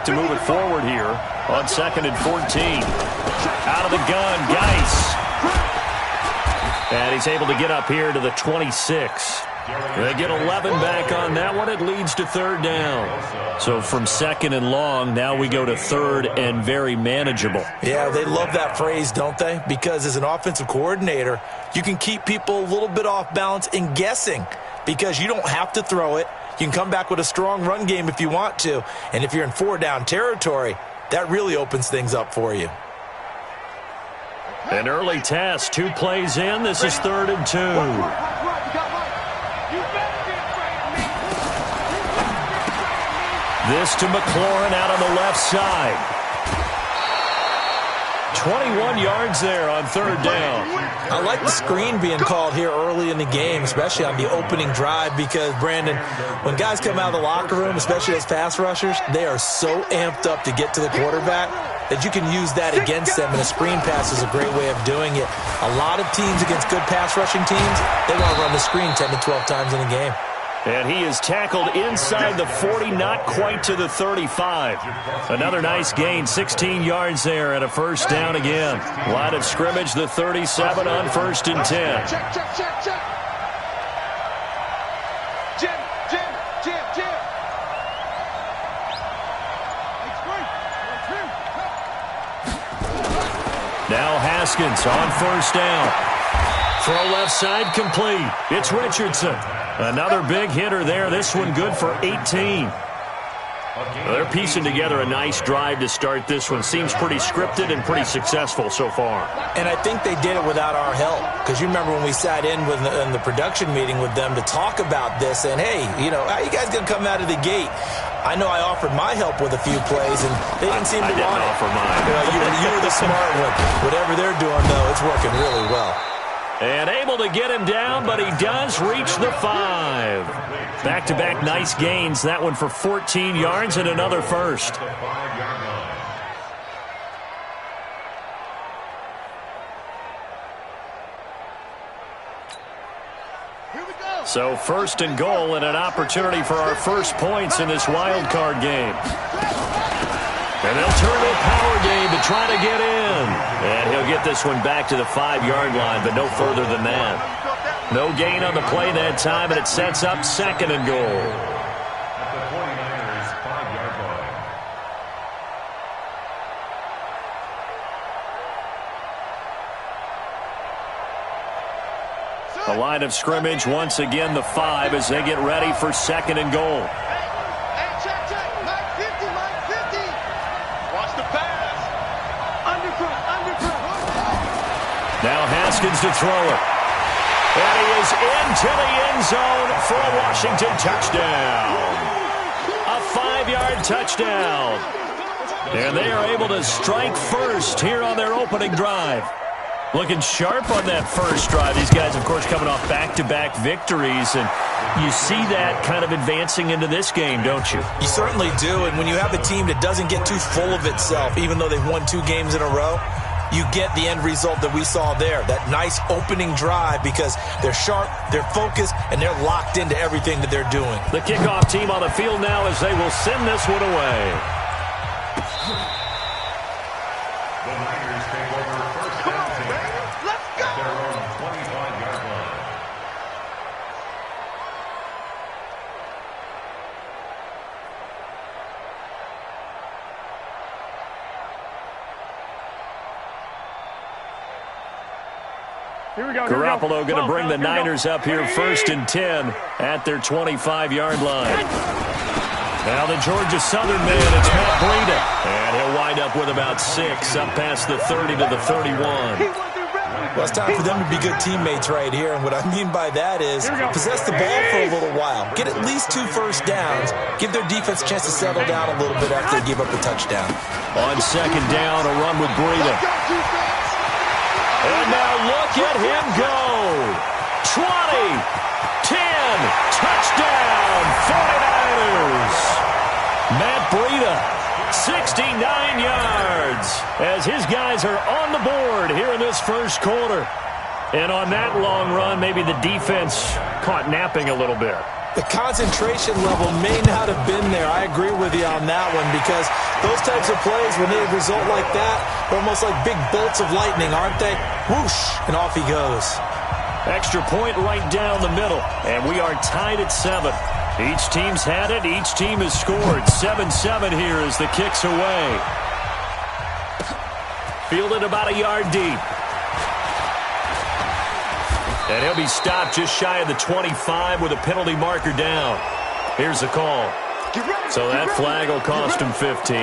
to move it forward here on 2nd and 14. Out of the gun, Geis. And he's able to get up here to the 26. They get 11 back on that one. It leads to 3rd down. So from 2nd and long, now we go to 3rd and very manageable. Yeah, they love that phrase, don't they? Because as an offensive coordinator, you can keep people a little bit off balance and guessing because you don't have to throw it. You can come back with a strong run game if you want to. And if you're in 4-down territory, that really opens things up for you. An early test, 2 plays in. This is 3rd and 2. This to McLaurin out on the left side. 21 yards there on 3rd down. I like the screen being called here early in the game, especially on the opening drive, because, Brandon, when guys come out of the locker room, especially as pass rushers, they are so amped up to get to the quarterback that you can use that against them, and a screen pass is a great way of doing it. A lot of teams against good pass rushing teams, they want to run the screen 10 to 12 times in a game. And he is tackled inside the 40, not quite to the 35. Another nice gain, 16 yards there, and a 1st down again. Line of scrimmage, the 37 on 1st and 10. Check. Jim. Now Haskins on 1st down. Throw left side complete. It's Richardson. Another big hitter there. This one good for 18. They're piecing together a nice drive to start this one. Seems pretty scripted and pretty successful so far. And I think they did it without our help. Because you remember when we sat in the production meeting with them to talk about this. And, hey, how you guys going to come out of the gate? I know I offered my help with a few plays, and they didn't seem to want it. I didn't offer mine. You were the smart one. Whatever they're doing, though, it's working really well. And able to get him down, but he does reach the 5. Back-to-back nice gains. That one for 14 yards and another 1st. So 1st and goal and an opportunity for our first points in this wild card game. And they'll turn to a power game to try to get in. And he'll get this one back to the 5-yard line, but no further than that. No gain on the play that time, and it sets up 2nd and goal. At the 49ers 5-yard line. A line of scrimmage, once again the 5 as they get ready for 2nd and goal. Now Haskins to throw it. And he is into the end zone for a Washington touchdown. A 5-yard touchdown. And they are able to strike first here on their opening drive. Looking sharp on that first drive. These guys, of course, coming off back-to-back victories. And you see that kind of advancing into this game, don't you? You certainly do. And when you have a team that doesn't get too full of itself, even though they've won 2 games in a row, you get the end result that we saw there. That nice opening drive because they're sharp, they're focused, and they're locked into everything that they're doing. The kickoff team on the field now as they will send this one away. The Niners take over 1st and 10. Let's go! At their own 25-yard line. Garoppolo going to bring the Niners up here 1st and 10 at their 25-yard line. Now the Georgia Southern man, it's Matt Breida. And he'll wind up with about 6 up past the 30 to the 31. Well, it's time for them to be good teammates right here. And what I mean by that is possess the ball for a little while. Get at least 2 first downs. Give their defense a chance to settle down a little bit after they give up the touchdown. On 2nd down, a run with Breida. And now look at him go. 20, 10, touchdown, 49ers. Matt Breida, 69 yards, as his guys are on the board here in this first quarter. And on that long run, maybe the defense caught napping a little bit. The concentration level may not have been there. I agree with you on that one because those types of plays, when they result like that, they're almost like big bolts of lightning, aren't they? Whoosh, and off he goes. Extra point right down the middle, and we are tied at 7. Each team's had it. Each team has scored. 7-7 here as the kick's away. Fielded about a yard deep. And he'll be stopped just shy of the 25 with a penalty marker down. Here's the call. So that flag will cost him 15.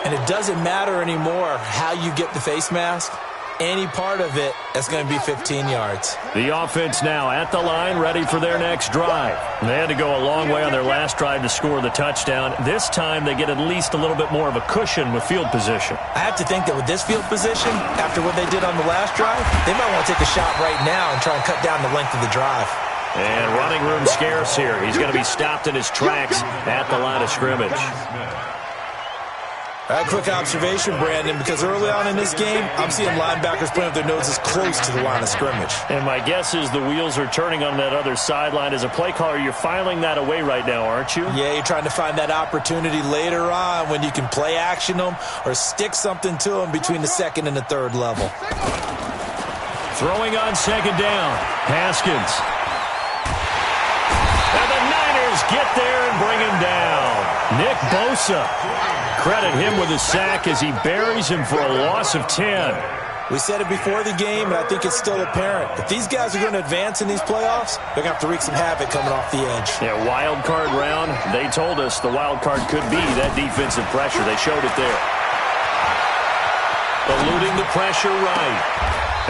And it doesn't matter anymore how you get the face mask. Any part of it, that's going to be 15 yards. The offense now at the line, ready for their next drive. They had to go a long way on their last drive to score the touchdown. This time they get at least a little bit more of a cushion with field position. I have to think that with this field position, after what they did on the last drive, they might want to take a shot right now and try and cut down the length of the drive. And running room scarce here. He's going to be stopped in his tracks at the line of scrimmage. A quick observation, Brandon, because early on in this game, I'm seeing linebackers playing with their noses close to the line of scrimmage. And my guess is the wheels are turning on that other sideline. As a play caller, you're filing that away right now, aren't you? Yeah, you're trying to find that opportunity later on when you can play action them or stick something to them between the second and the third level. Throwing on second down, Haskins. And the Niners get there and bring him down. Nick Bosa. Credit him with a sack as he buries him for a loss of 10. We said it before the game, and I think it's still apparent. If these guys are going to advance in these playoffs, they're going to have to wreak some havoc coming off the edge. Yeah, wild card round. They told us the wild card could be that defensive pressure. They showed it there. Eluding the pressure right.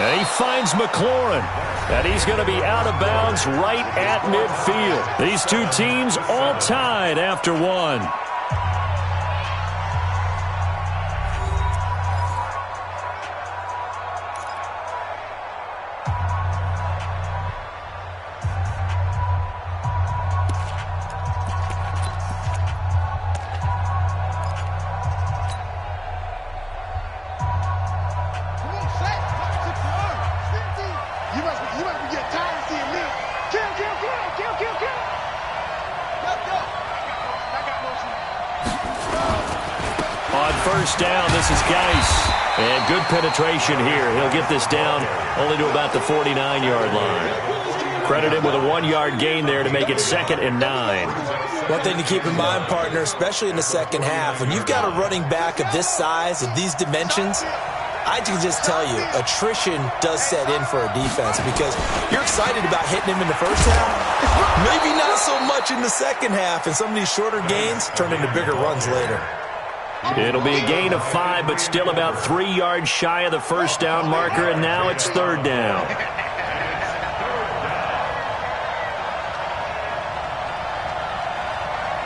And he finds McLaurin. And he's going to be out of bounds right at midfield. These two teams all tied after one. First down, this is Geis. And good penetration here. He'll get this down only to about the 49-yard line. Credit him with a 1-yard gain there to make it 2nd and 9. One thing to keep in mind, partner, especially in the second half, when you've got a running back of this size, of these dimensions, I can just tell you, attrition does set in for a defense because you're excited about hitting him in the first half. Maybe not so much in the second half, and some of these shorter gains turn into bigger runs later. It'll be a gain of 5, but still about 3 yards shy of the first down marker, and now it's 3rd down.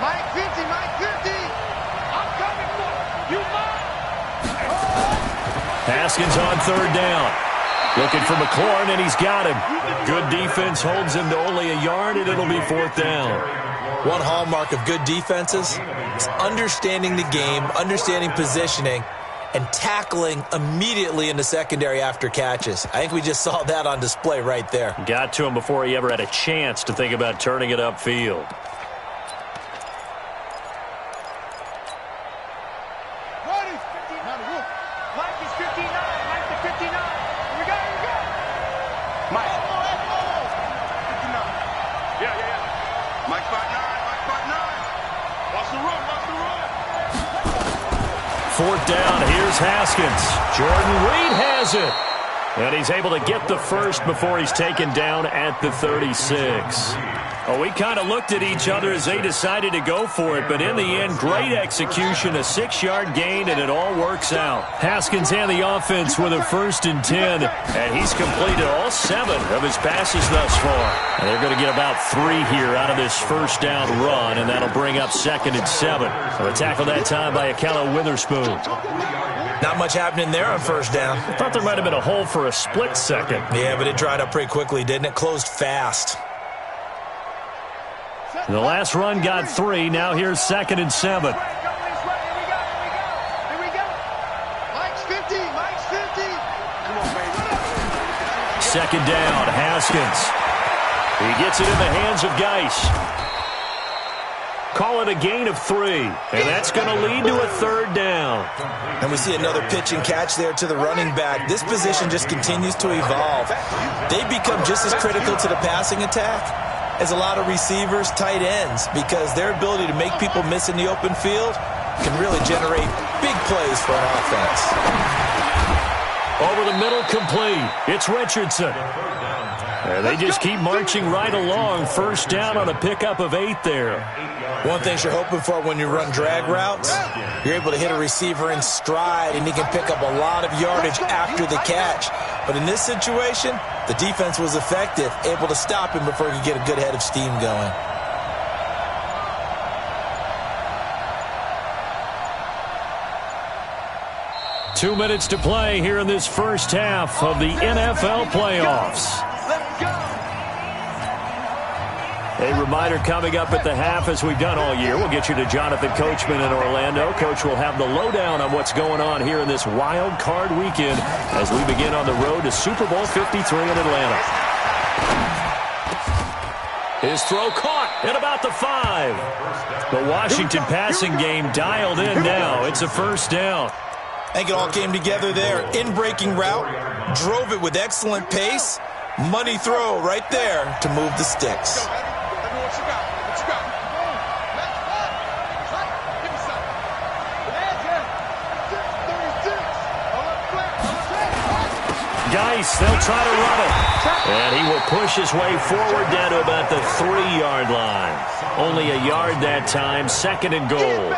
Mike 50, I'm coming for you, Haskins on 3rd down. Looking for McLaurin, and he's got him. Good defense holds him to only a yard, and it'll be 4th down. One hallmark of good defenses is understanding the game, understanding positioning, and tackling immediately in the secondary after catches. I think we just saw that on display right there. Got to him before he ever had a chance to think about turning it upfield. Mike is 59. Mike is 59. Here we go. Mike. 59. Yeah. Mike 5'9". Watch the run. 4th down, here's Haskins. Jordan Reed has it. And he's able to get the first before he's taken down at the 36. Well, we kind of looked at each other as they decided to go for it, but in the end, great execution, a 6-yard gain, and it all works out. Haskins and the offense with a 1st and 10, and he's completed all 7 of his passes thus far. And they're going to get about 3 here out of this first down run, and that'll bring up 2nd and 7. So a tackle that time by Akello Witherspoon. Not much happening there on 1st down. I thought there might have been a hole for a split second. Yeah, but it dried up pretty quickly, didn't it? Closed fast. The last run got 3. Now here's 2nd and 7. Here we go. Mike's 50. Come on, baby. 2nd down, Haskins. He gets it in the hands of Geis. Call it a gain of 3, and that's going to lead to a 3rd down. And we see another pitch and catch there to the running back. This position just continues to evolve. They become just as critical to the passing attack as a lot of receivers, tight ends, because their ability to make people miss in the open field can really generate big plays for an offense. Over the middle, complete. It's Richardson. And they just keep marching right along. 1st down on a pickup of 8 there. One thing you're hoping for when you run drag routes, you're able to hit a receiver in stride, and he can pick up a lot of yardage after the catch. But in this situation, the defense was effective, able to stop him before he could get a good head of steam going. Two minutes to play here in this first half of the NFL playoffs. A reminder coming up at the half, as we've done all year. We'll get you to Jonathan Coachman in Orlando. Coach will have the lowdown on what's going on here in this wild card weekend as we begin on the road to Super Bowl 53 in Atlanta. His throw caught at about the 5. The Washington passing game dialed in now. It's a 1st down. I think it all came together there. In-breaking route, drove it with excellent pace. Money throw right there to move the sticks. Geis, they'll try to run it. And he will push his way forward down to about the 3-yard line. Only a yard that time, 2nd and goal.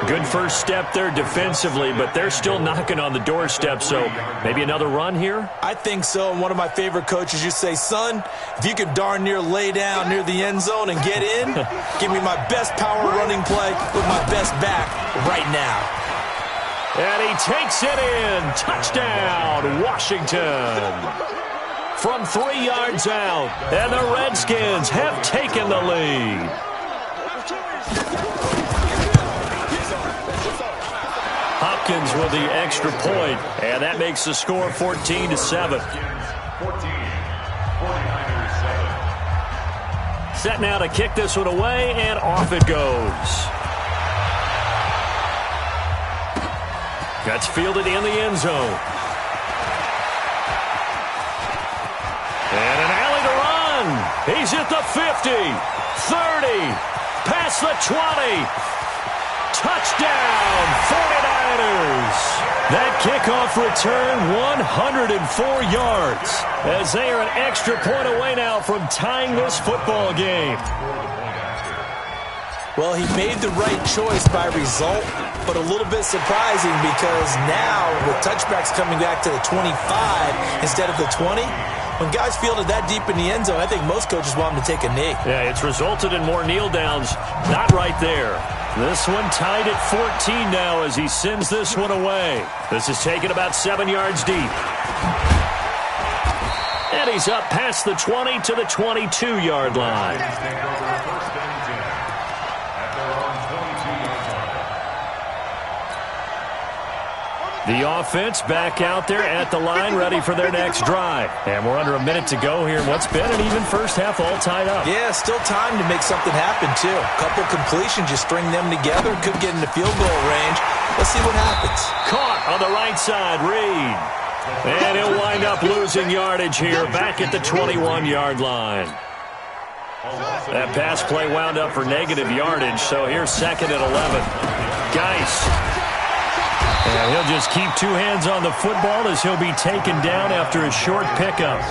Good first step there defensively, but they're still knocking on the doorstep, so maybe another run here? I think so, and one of my favorite coaches used to say, son, if you can darn near lay down near the end zone and get in, give me my best power running play with my best back right now. And he takes it in. Touchdown, Washington. From 3 yards out, and the Redskins have taken the lead. Hopkins with the extra point, and that makes the score 14-7. 14, 49ers 7. Set now to kick this one away, and off it goes. That's fielded in the end zone. And an alley to run. He's at the 50, 30, past the 20. Touchdown, 49ers. That kickoff return, 104 yards, as they are an extra point away now from tying this football game. Well, he made the right choice by result, but a little bit surprising because now with touchbacks coming back to the 25 instead of the 20, when guys fielded that deep in the end zone, I think most coaches want them to take a knee. Yeah, it's resulted in more kneel downs. Not right there. This one tied at 14 now as he sends this one away. This is taken about 7 yards deep. And he's up past the 20 to the 22-yard line. The offense back out there at the line, ready for their next drive. And we're under a minute to go here in what's been an even first half, all tied up. Yeah, still time to make something happen, too. A couple completions, you string them together, could get into field goal range. Let's see what happens. Caught on the right side, Reed. And he'll wind up losing yardage here, back at the 21-yard line. That pass play wound up for negative yardage, so here's 2nd and 11. Geis. And he'll just keep 2 hands on the football as he'll be taken down after a short pickup.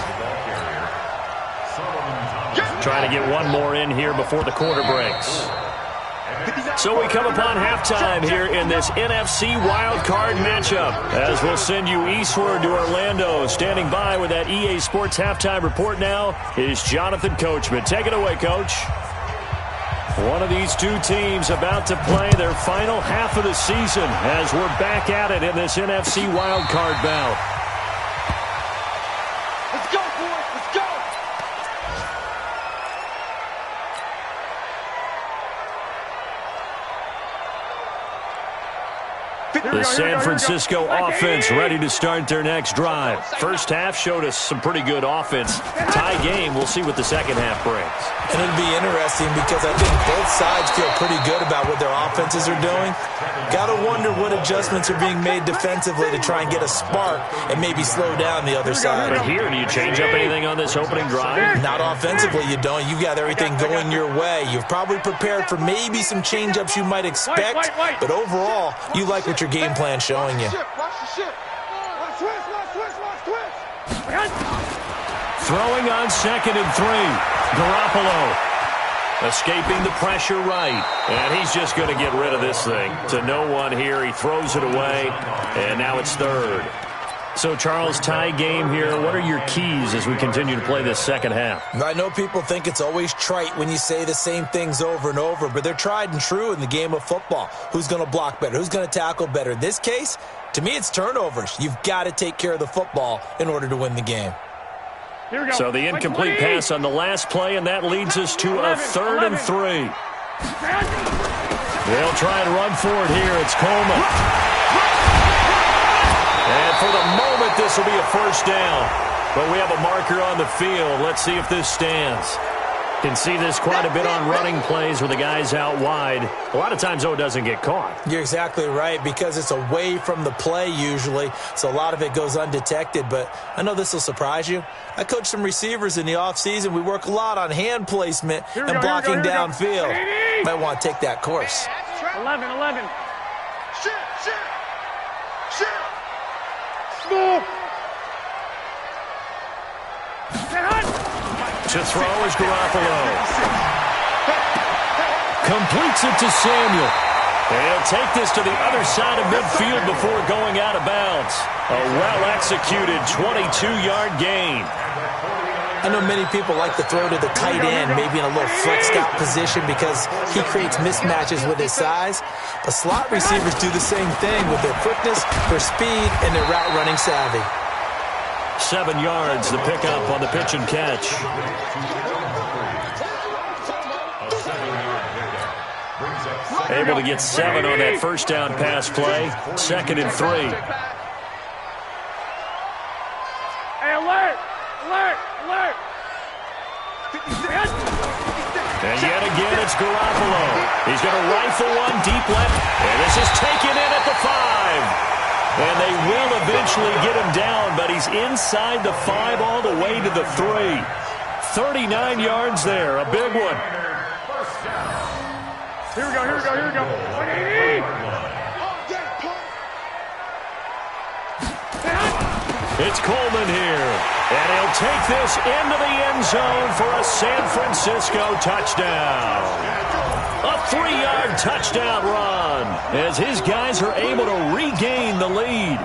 Trying to get one more in here before the quarter breaks. So we come upon halftime here in this NFC wildcard matchup, as we'll send you eastward to Orlando. Standing by with that EA Sports halftime report now is Jonathan Coachman. Take it away, Coach. One of these two teams about to play their final half of the season as we're back at it in this NFC wildcard bout. Let's go, boys. Let's go. The San Francisco offense ready to start their next drive. First half showed us some pretty good offense. Tie game, we'll see what the second half brings. And it'll be interesting because I think both sides feel pretty good about what their offenses are doing. Got to wonder what adjustments are being made defensively to try and get a spark and maybe slow down the other side. But here, do you change up anything on this opening drive? Not offensively, you don't. You've got everything going your way. You've probably prepared for maybe some change-ups you might expect, but overall, you like what your game plan's showing you. Throwing on 2nd and 3. Garoppolo escaping the pressure right. And he's just going to get rid of this thing. To no one here. He throws it away. And now it's 3rd. So, Charles, tie game here. What are your keys as we continue to play this second half? I know people think it's always trite when you say the same things over and over, but they're tried and true in the game of football. Who's going to block better? Who's going to tackle better? In this case, to me, it's turnovers. You've got to take care of the football in order to win the game. So the incomplete pass on the last play, and that leads us to a 3rd and 3. They'll try and run for it here. It's Coleman. And for the moment, this will be a first down. But we have a marker on the field. Let's see if this stands. Can see this quite a bit on running plays where the guy's out wide. A lot of times, though, it doesn't get caught. You're exactly right, because it's away from the play usually, so a lot of it goes undetected. But I know this will surprise you. I coach some receivers in the offseason. We work a lot on hand placement and blocking downfield. Might want to take that course. 11. Shit. To throw is Garoppolo. Completes it to Samuel. And he'll take this to the other side of midfield before going out of bounds. A well-executed 22-yard gain. I know many people like to throw to the tight end, maybe in a little flexed out position because he creates mismatches with his size. But slot receivers do the same thing with their quickness, their speed, and their route running savvy. 7 yards, the pickup on the pitch and catch. Able to get 7 on that first down pass play. 2nd and 3. Hey, alert! And yet again, it's Garoppolo. He's going to rifle one deep left. And this is taken in at the 5. And they will eventually get him down, but he's inside the 5 all the way to the 3. 39 yards there, a big one. Here we go. 180! It's Coleman here, and he'll take this into the end zone for a San Francisco touchdown. A 3-yard touchdown run as his guys are able to regain the lead.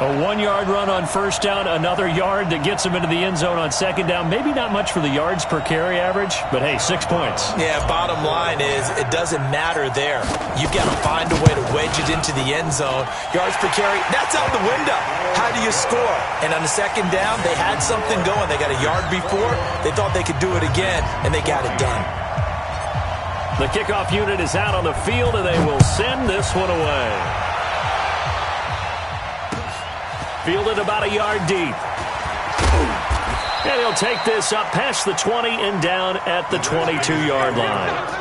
A 1-yard run on first down, another yard that gets him into the end zone on second down. Maybe not much for the yards per carry average, but hey, 6 points. Yeah, bottom line is it doesn't matter there. You've got to find a way to wedge it into the end zone. Yards per carry, that's out the window. How do you score? And on the second down, they had something going. They got a yard before. They thought they could do it again, and they got it done. The kickoff unit is out on the field, and they will send this one away. Fielded about a yard deep. And he'll take this up past the 20 and down at the 22-yard line.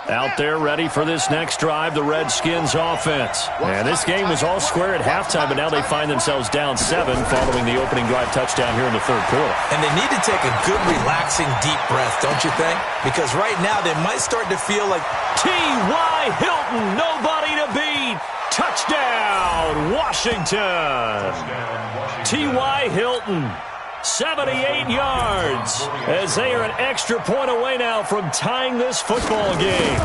Out there ready for this next drive, the Redskins offense. And this game was all square at halftime, but now they find themselves down 7 following the opening drive touchdown here in the third quarter. And they need to take a good, relaxing, deep breath, don't you think? Because right now they might start to feel like T.Y. Hilton, nobody to beat. Touchdown, Washington. T.Y. Hilton. 78 yards as they are an extra point away now from tying this football game.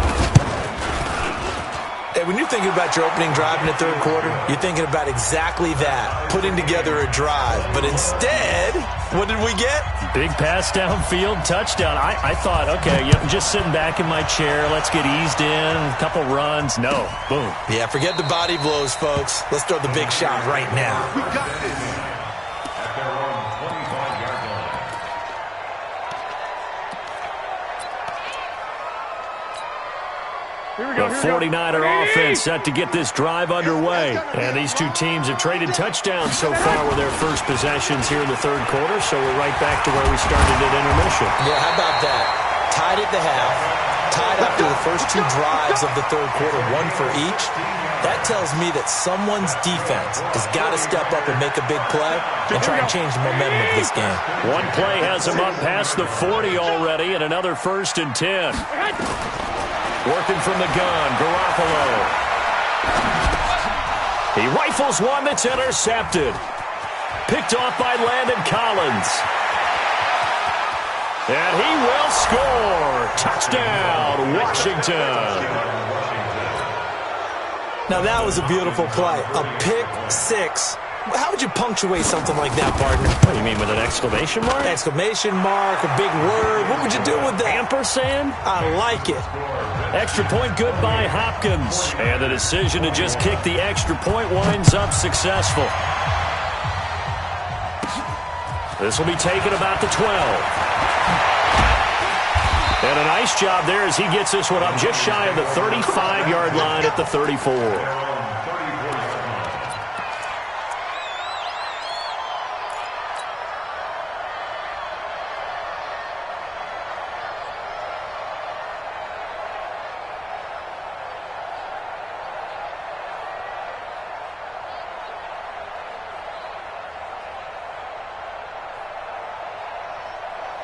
It Okay, when you're thinking about your opening drive in the third quarter, you're thinking about exactly that, putting together a drive. But instead, what did we get? Big pass downfield, touchdown. I thought, okay, I'm just sitting back in my chair. Let's get eased in, a couple runs. No, boom. Yeah, forget the body blows, folks. Let's throw the big shot right now. We got this. The 49er offense set to get this drive underway. And these two teams have traded touchdowns so far with their first possessions here in the third quarter, so we're right back to where we started at intermission. Yeah, how about that? Tied at the half, tied after the first two drives of the third quarter, one for each. That tells me that someone's defense has got to step up and make a big play and try and change the momentum of this game. One play has them up past the 40 already, and another 1st and 10. Working from the gun, Garoppolo. He rifles one that's intercepted. Picked off by Landon Collins. And he will score. Touchdown, Washington. Now that was a beautiful play. A pick six. How would you punctuate something like that, partner? What do you mean, with an exclamation mark? Exclamation mark, a big word. What would you do with that? Ampersand? I like it. Extra point good by Hopkins. And the decision to just kick the extra point winds up successful. This will be taken about the 12. And a nice job there as he gets this one up just shy of the 35-yard line at the 34.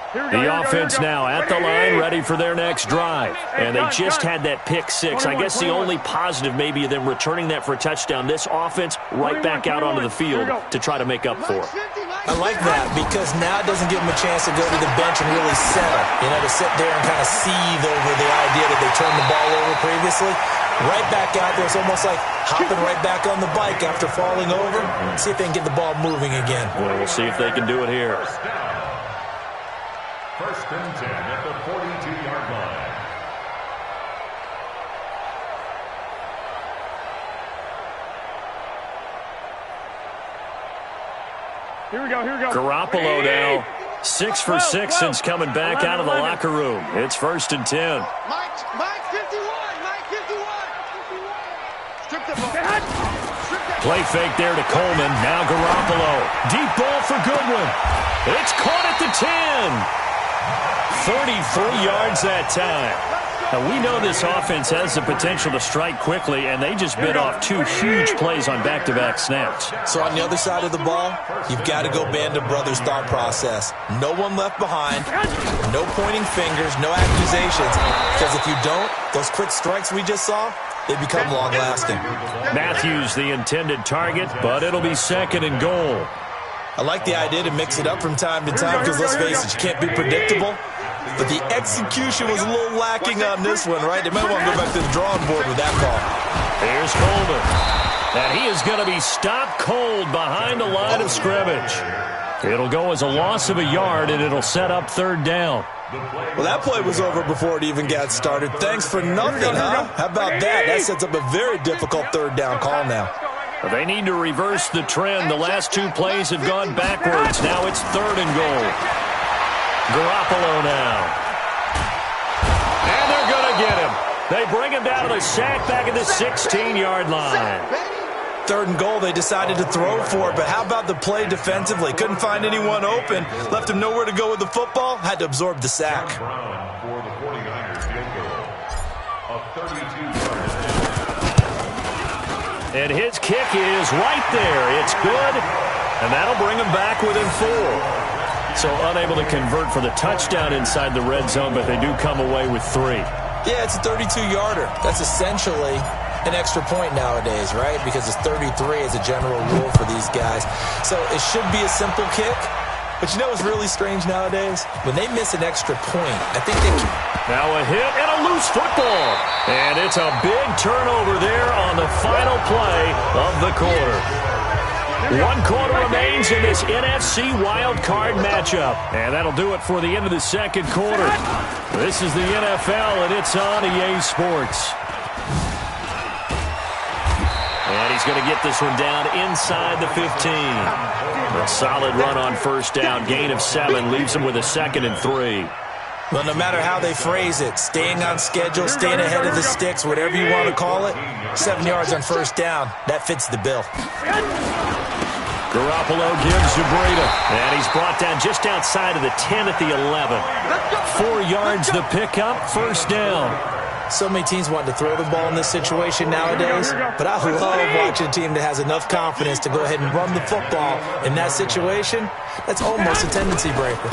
The offense now at the line, ready for their next drive. And they just had that pick six. I guess the only positive maybe of them returning that for a touchdown. This offense right back out onto the field to try to make up for it. I like that because now it doesn't give them a chance to go to the bench and really settle. You know, to sit there and kind of seethe over the idea that they turned the ball over previously. Right back out there. It's almost like hopping right back on the bike after falling over. See if they can get the ball moving again. Well, we'll see if they can do it here. 1st and 10 at the 42-yard line. Here we go. Garoppolo now, 6 for 6 since coming back out of the locker room. It's 1st and 10. Mike 51. Strip the ball. Play fake there to Coleman. Now Garoppolo. Deep ball for Goodwin. It's caught at the 10. 33 yards that time. Now, we know this offense has the potential to strike quickly, and they just bit off 2 huge plays on back-to-back snaps. So on the other side of the ball, you've got to go Band of Brothers thought process. No one left behind, no pointing fingers, no accusations. Because if you don't, those quick strikes we just saw, they become long-lasting. Matthews the intended target, but it'll be 2nd and goal. I like the idea to mix it up from time to time because, let's face it, you can't be predictable. But the execution was a little lacking on this one, right? They might want to go back to the drawing board with that call. Here's Coleman. And he is going to be stopped cold behind the line of scrimmage. It'll go as a loss of a yard, and it'll set up 3rd down. Well, that play was over before it even got started. Thanks for nothing, huh? How about that? That sets up a very difficult 3rd down call now. They need to reverse the trend. The last 2 plays have gone backwards. Now it's 3rd and goal. Garoppolo now. And they're going to get him. They bring him down to the sack back at the 16-yard line. 3rd and goal, they decided to throw for it, but how about the play defensively? Couldn't find anyone open. Left him nowhere to go with the football. Had to absorb the sack. For the 49ers field goal. A 32-yard. And his kick is right there. It's good, and that'll bring him back within 4. So unable to convert for the touchdown inside the red zone, but they do come away with 3. Yeah, it's a 32-yarder. That's essentially an extra point nowadays, right? Because it's 33 as a general rule for these guys. So it should be a simple kick, But you know what's really strange nowadays? When they miss an extra point, I think they can... Now a hit and a loose football. And it's a big turnover there on the final play of the quarter. 1 quarter remains in this NFC wildcard matchup. And that'll do it for the end of the second quarter. This is the NFL, and it's on EA Sports. And he's going to get this one down inside the 15. A solid run on first down. Gain of 7 leaves him with a 2nd and 3. Well, no matter how they phrase it, staying on schedule, staying ahead of the sticks, whatever you want to call it, 7 yards on first down, that fits the bill. Garoppolo gives to Breida, and he's brought down just outside of the 10 at the 11. 4 yards the pickup, first down. So many teams want to throw the ball in this situation nowadays, but I love watching a team that has enough confidence to go ahead and run the football. In that situation, that's almost a tendency breaker.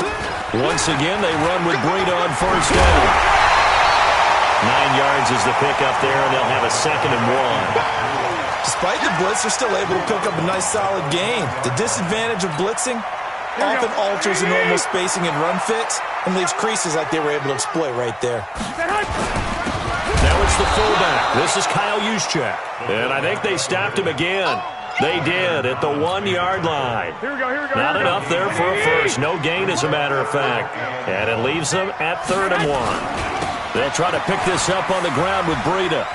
Once again, they run with Breida on first down. 9 yards is the pickup there, and they'll have a 2nd and 1. Despite the blitz, they're still able to pick up a nice, solid gain. The disadvantage of blitzing often alters the normal spacing and run fits and leaves creases like they were able to exploit right there. Now it's the fullback. This is Kyle Juszczyk. And I think they stopped him again. They did at the 1-yard line. Not enough there for a first. No gain, as a matter of fact. And it leaves them at 3rd and 1. They'll try to pick this up on the ground with Breida.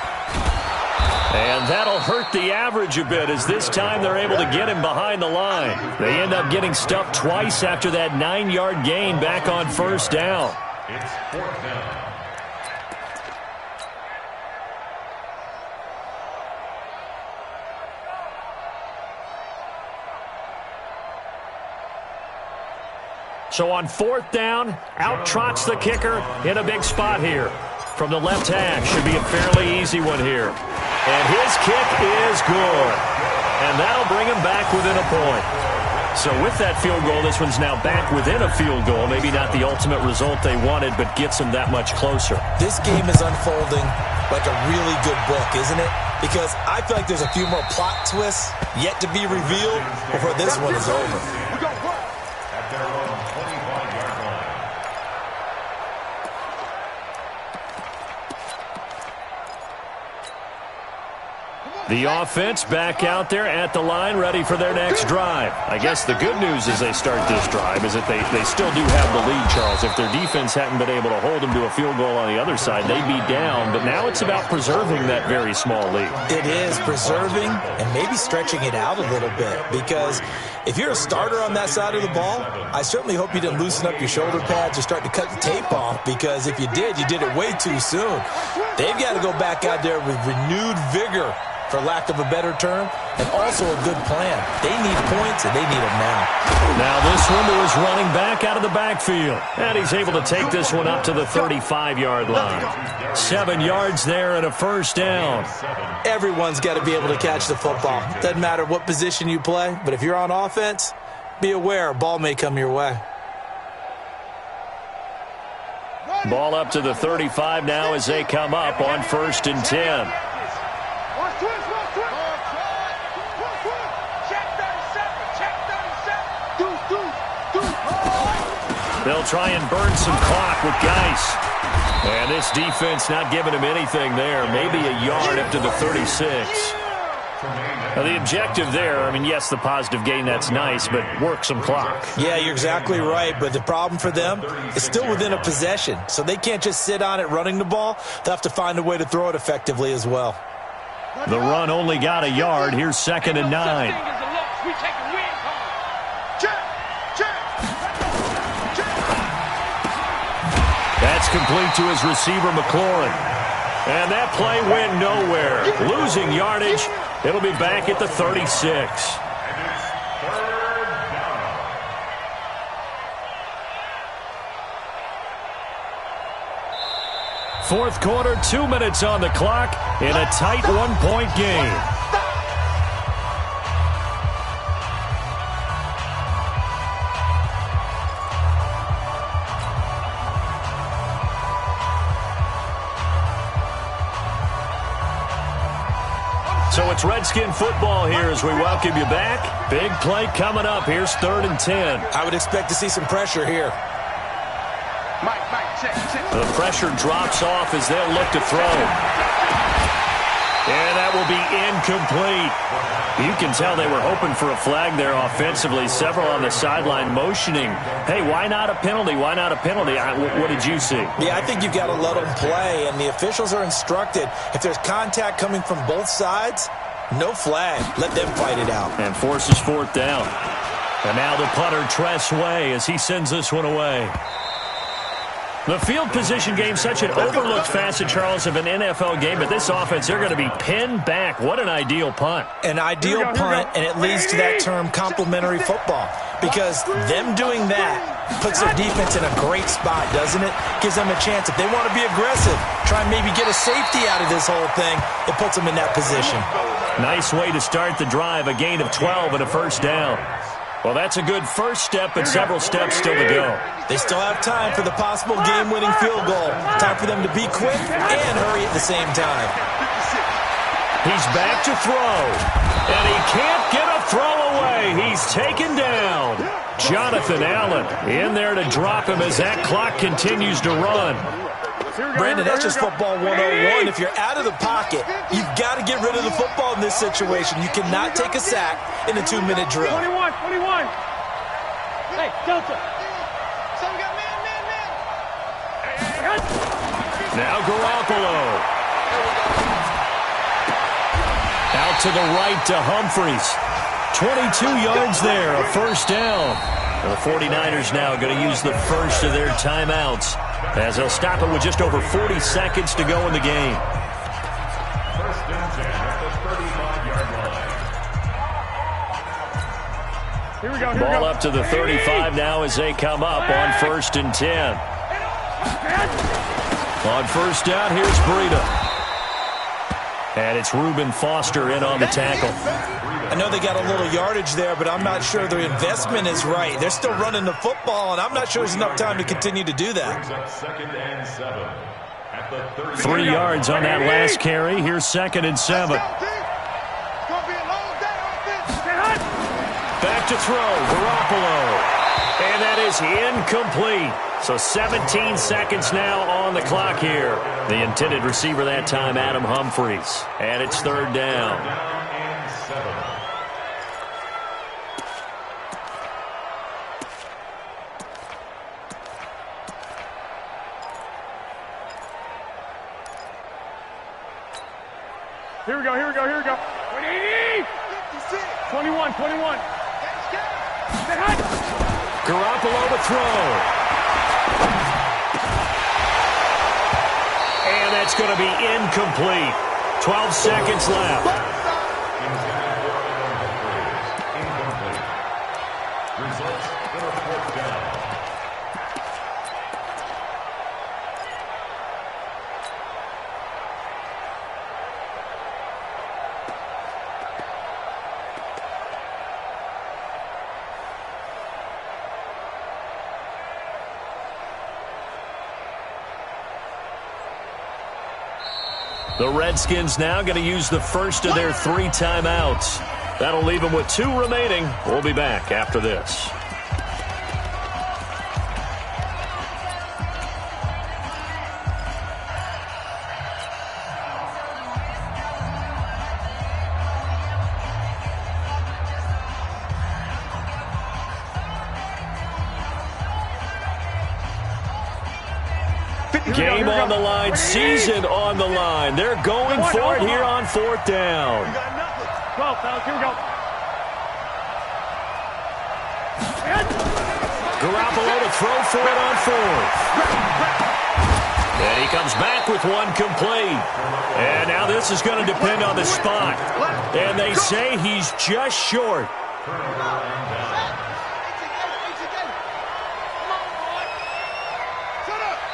And that'll hurt the average a bit, as this time they're able to get him behind the line. They end up getting stuffed twice after that 9-yard gain back on first down. It's 4th down. So on 4th down, out trots the kicker in a big spot here. From the left hash, should be a fairly easy one here. And his kick is good. And that'll bring him back within a point. So with that field goal, this one's now back within a field goal. Maybe not the ultimate result they wanted, but gets them that much closer. This game is unfolding like a really good book, isn't it? Because I feel like there's a few more plot twists yet to be revealed before this one is over. At their own 25-yard line. The offense back out there at the line, ready for their next drive. I guess the good news as they start this drive is that they still do have the lead, Charles. If their defense hadn't been able to hold them to a field goal on the other side, they'd be down. But now it's about preserving that very small lead. It is preserving and maybe stretching it out a little bit, because if you're a starter on that side of the ball, I certainly hope you didn't loosen up your shoulder pads or start to cut the tape off, because if you did it way too soon. They've got to go back out there with renewed vigor, for lack of a better term, and also a good plan. They need points, and they need them now. Now this one to his running back out of the backfield. And he's able to take this one up to the 35-yard line. 7 yards there and a first down. Everyone's got to be able to catch the football. Doesn't matter what position you play, but if you're on offense, be aware a ball may come your way. Ball up to the 35 now as they come up on 1st and 10. They'll try and burn some clock with Geis. And this defense not giving him anything there. Maybe a yard up to the 36. Now the objective there, I mean, yes, the positive gain, that's nice, but work some clock. Yeah, you're exactly right, but the problem for them is still within a possession. So they can't just sit on it running the ball. They'll have to find a way to throw it effectively as well. The run only got a yard. Here's 2nd and 9. That's complete to his receiver, McLaurin. And that play went nowhere. Losing yardage. It'll be back at the 36. Fourth quarter, 2 minutes on the clock in a tight 1-point game. So it's Redskin football here as we welcome you back. Big play coming up. Here's 3rd and 10. I would expect to see some pressure here. Mike, check. The pressure drops off as they'll look to throw. And that will be incomplete. You can tell they were hoping for a flag there offensively. Several on the sideline motioning. Hey, why not a penalty? Why not a penalty? What did you see? Yeah, I think you've got to let them play, and the officials are instructed. If there's contact coming from both sides, no flag. Let them fight it out. And forces 4th down. And now the punter, Tress Way, as he sends this one away. The field position game, such an overlooked facet, Charles, of an NFL game, but this offense, they're going to be pinned back. What an ideal punt. An ideal punt, and it leads to that term complementary football, because them doing that puts their defense in a great spot, doesn't it? Gives them a chance. If they want to be aggressive, try and maybe get a safety out of this whole thing, it puts them in that position. Nice way to start the drive, a gain of 12 and a 1st down. Well, that's a good first step, but several steps still to go. They still have time for the possible game-winning field goal. Time for them to be quick and hurry at the same time. He's back to throw, and he can't get a throw away. He's taken down. Jonathan Allen in there to drop him as that clock continues to run. Brandon, that's just football 101. If you're out of the pocket, you've got to get rid of the football in this situation. You cannot take a sack in a 2-minute drill. 21. Hey, Delta. Some got man. Now Garoppolo. Out to the right to Humphries. 22 yards there, a 1st down. The 49ers now going to use the first of their timeouts, as they'll stop it with just over 40 seconds to go in the game. 1st and 10 at the 35-yard line. Here we go. Ball up to the 35 now as they come up on 1st and 10. On 1st down, here's Breida. And it's Reuben Foster in on the tackle. I know they got a little yardage there, but I'm not sure their investment is right. They're still running the football, and I'm not sure there's enough time to continue to do that. 2nd and 7 at the 30. 3 yards on that last carry. Here's 2nd and 7. Back to throw, Garoppolo. And that is incomplete. So 17 seconds now on the clock here. The intended receiver that time, Adam Humphries. And it's 3rd down. And 7. Here we go. 21. Garoppolo to throw. And that's going to be incomplete. 12 seconds left. Incomplete. Results in a 4th down. The Redskins now going to use the first of their 3 timeouts. That'll leave them with 2 remaining. We'll be back after this. Game on the line, season on the line. They're going for it here on 4th down. 12, fellas, here we go. Garoppolo to throw for it on 4th. And he comes back with one complete. And now this is going to depend on the spot. And they say he's just short.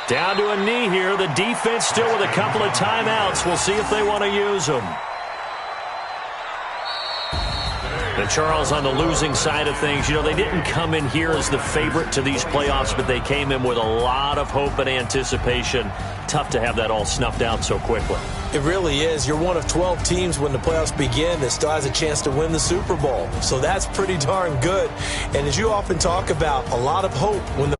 Down to a knee here. The defense still with a couple of timeouts. We'll see if they want to use them. And Charles, on the losing side of things, you know, they didn't come in here as the favorite to these playoffs, but they came in with a lot of hope and anticipation. Tough to have that all snuffed out so quickly. It really is. You're one of 12 teams when the playoffs begin that still has a chance to win the Super Bowl. So that's pretty darn good. And as you often talk about, a lot of hope when the